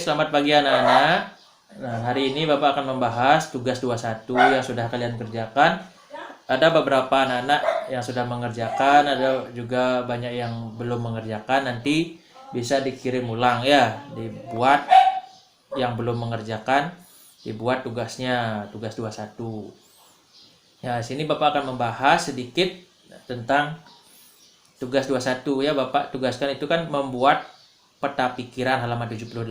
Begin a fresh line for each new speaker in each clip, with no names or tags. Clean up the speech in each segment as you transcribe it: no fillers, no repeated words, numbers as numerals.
selamat pagi anak-anak. Nah, hari ini Bapak akan membahas tugas 21 yang sudah kalian kerjakan. Ada beberapa anak-anak yang sudah mengerjakan, ada juga banyak yang belum mengerjakan. Nanti bisa dikirim ulang ya, dibuat yang belum mengerjakan, dibuat tugasnya, tugas 21. Ya, sini Bapak akan membahas sedikit tentang tugas 21 ya. Bapak tugaskan itu kan membuat peta pikiran halaman 78.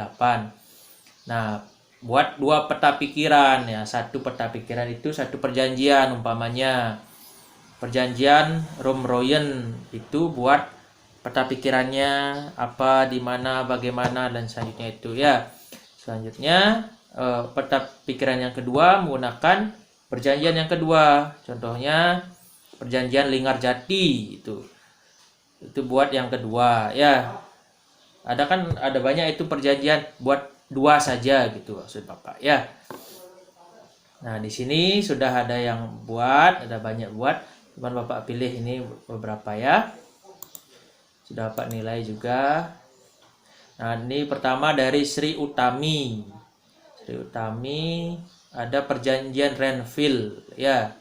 Nah, buat dua peta pikiran ya. Satu peta pikiran itu satu perjanjian, umpamanya perjanjian Romroyen itu buat peta pikirannya apa, di mana, bagaimana, dan selanjutnya itu ya. Selanjutnya peta pikiran yang kedua menggunakan perjanjian yang kedua. Contohnya perjanjian Linggarjati itu buat yang kedua ya. Ada banyak itu perjanjian buat dua saja gitu maksud Bapak ya. Nah, di sini sudah ada yang buat, ada banyak buat. Cuman Bapak pilih ini beberapa ya. Sudah Bapak nilai juga. Nah, ini pertama dari Sri Utami. Sri Utami ada perjanjian Renville ya.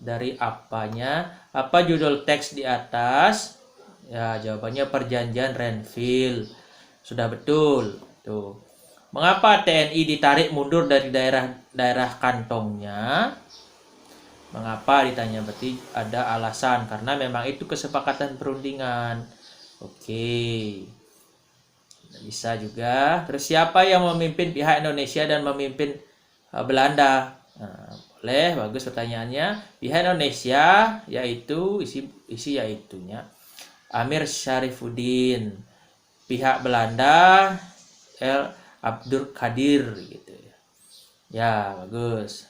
Dari apanya? Apa judul teks di atas? Ya, jawabannya perjanjian Renville. Sudah betul. Tuh. Mengapa TNI ditarik mundur dari daerah kantongnya? Mengapa ditanya, berarti ada alasan karena memang itu kesepakatan perundingan. Oke. Bisa juga. Terus siapa yang memimpin pihak Indonesia dan memimpin Belanda? Nah, boleh, bagus pertanyaannya. Pihak Indonesia yaitu isi yaitunya Amir Syarifuddin, pihak Belanda El Abdur Qadir gitu ya. Ya, bagus.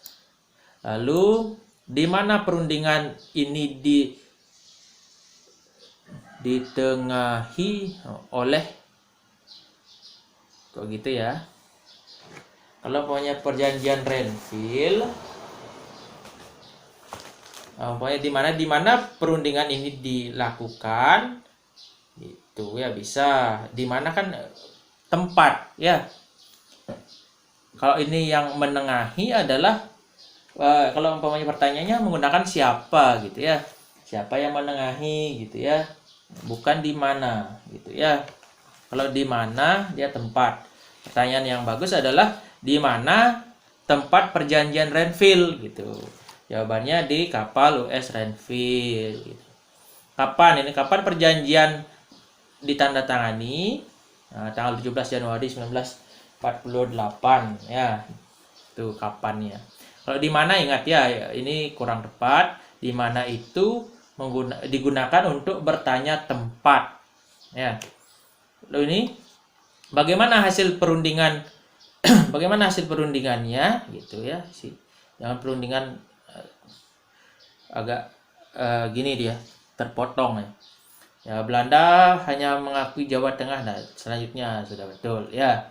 Lalu di mana perundingan ini ditengahi oleh, kok gitu ya? Kalau punya perjanjian Renville, pokoknya di mana perundingan ini dilakukan itu ya, bisa di mana kan tempat ya. Kalau ini yang menengahi adalah kalau umpamanya pertanyaannya menggunakan siapa gitu ya, siapa yang menengahi gitu ya, bukan di mana gitu ya. Kalau di mana dia tempat. Pertanyaan yang bagus adalah di mana tempat perjanjian Renville gitu. Jawabannya di kapal US Renville gitu. Kapan perjanjian ditandatangani? Nah, tanggal 17 Januari 1948 ya. Itu kapannya. Kalau di mana ingat ya, ini kurang tepat. Di mana itu digunakan untuk bertanya tempat. Ya. Lalu ini bagaimana hasil perundingan? Bagaimana hasil perundingannya gitu ya. Jangan perundingan agak gini dia terpotong ya. Ya, Belanda hanya mengakui Jawa Tengah. Nah, selanjutnya sudah betul ya.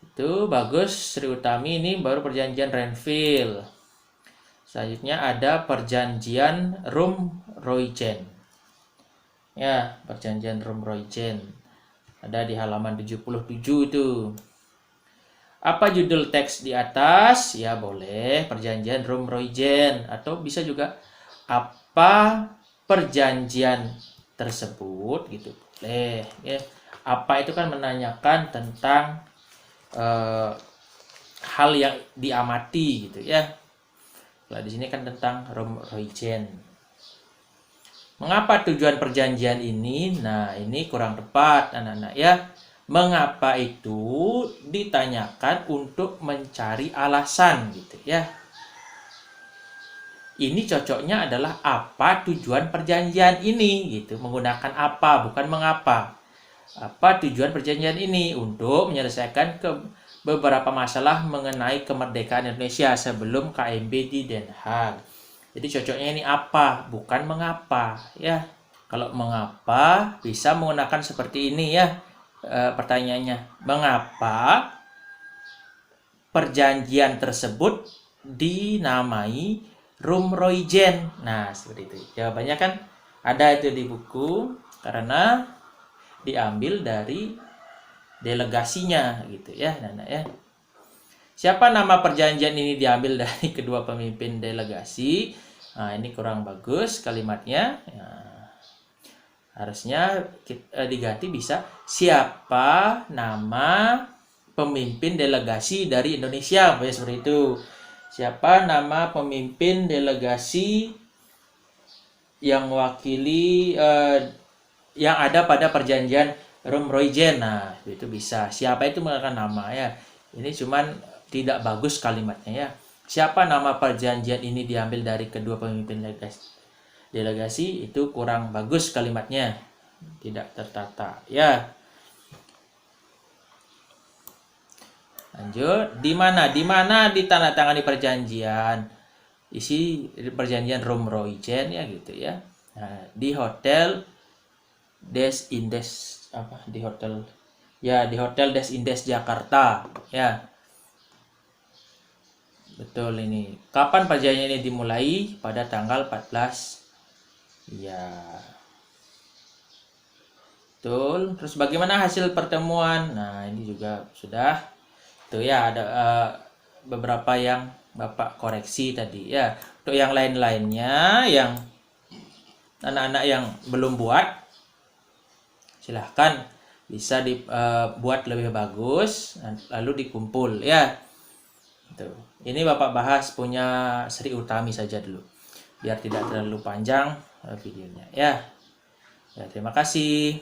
Itu bagus. Sri Utami ini baru perjanjian Renville. Selanjutnya ada perjanjian Romroyen. Ya, perjanjian Romroyen. Ada di halaman 77 itu. Apa judul teks di atas? Ya boleh, perjanjian Romroyen, atau bisa juga apa perjanjian tersebut gitu. Boleh ya. Apa itu kan menanyakan tentang hal yang diamati gitu ya. Kalau di sini kan tentang Romroyen. Mengapa tujuan perjanjian ini? Nah, ini kurang tepat anak-anak ya. Mengapa itu ditanyakan untuk mencari alasan gitu ya. Ini cocoknya adalah apa tujuan perjanjian ini gitu. Menggunakan apa, bukan mengapa. Apa tujuan perjanjian ini? Untuk menyelesaikan beberapa masalah mengenai kemerdekaan Indonesia sebelum KMB di Den Haag. Jadi cocoknya ini apa, bukan mengapa ya. Kalau mengapa bisa menggunakan seperti ini ya. Pertanyaannya, mengapa perjanjian tersebut dinamai Romroyen? Nah, seperti itu. Jawabannya kan ada itu di buku, karena diambil dari delegasinya gitu ya, Nana ya. Siapa nama perjanjian ini diambil dari kedua pemimpin delegasi? Nah, ini kurang bagus kalimatnya. Ya, harusnya diganti bisa siapa nama pemimpin delegasi dari Indonesia, seperti itu. Siapa nama pemimpin delegasi yang mewakili yang ada pada perjanjian Romroijen. Nah, itu bisa. Siapa itu menggunakan nama ya. Ini cuman tidak bagus kalimatnya ya. Siapa nama perjanjian ini diambil dari kedua pemimpin delegasi, itu kurang bagus kalimatnya. Tidak tertata ya. Lanjut, di mana? Di mana ditandatangani perjanjian? Isi perjanjian Romroijen ya gitu ya. Nah, di Hotel Des Indes apa? Di Hotel Des Indes Jakarta ya. Betul ini. Kapan perjanjian ini dimulai? Pada tanggal 14. Ya. Betul. Terus bagaimana hasil pertemuan? Nah, ini juga sudah. Tuh ya, ada beberapa yang Bapak koreksi tadi ya. Untuk yang lain-lainnya, yang anak-anak yang belum buat, silahkan bisa dibuat lebih bagus, lalu dikumpul ya. Tuh. Ini Bapak bahas punya Sri Utami saja dulu, biar tidak terlalu panjang videonya ya. Ya, terima kasih.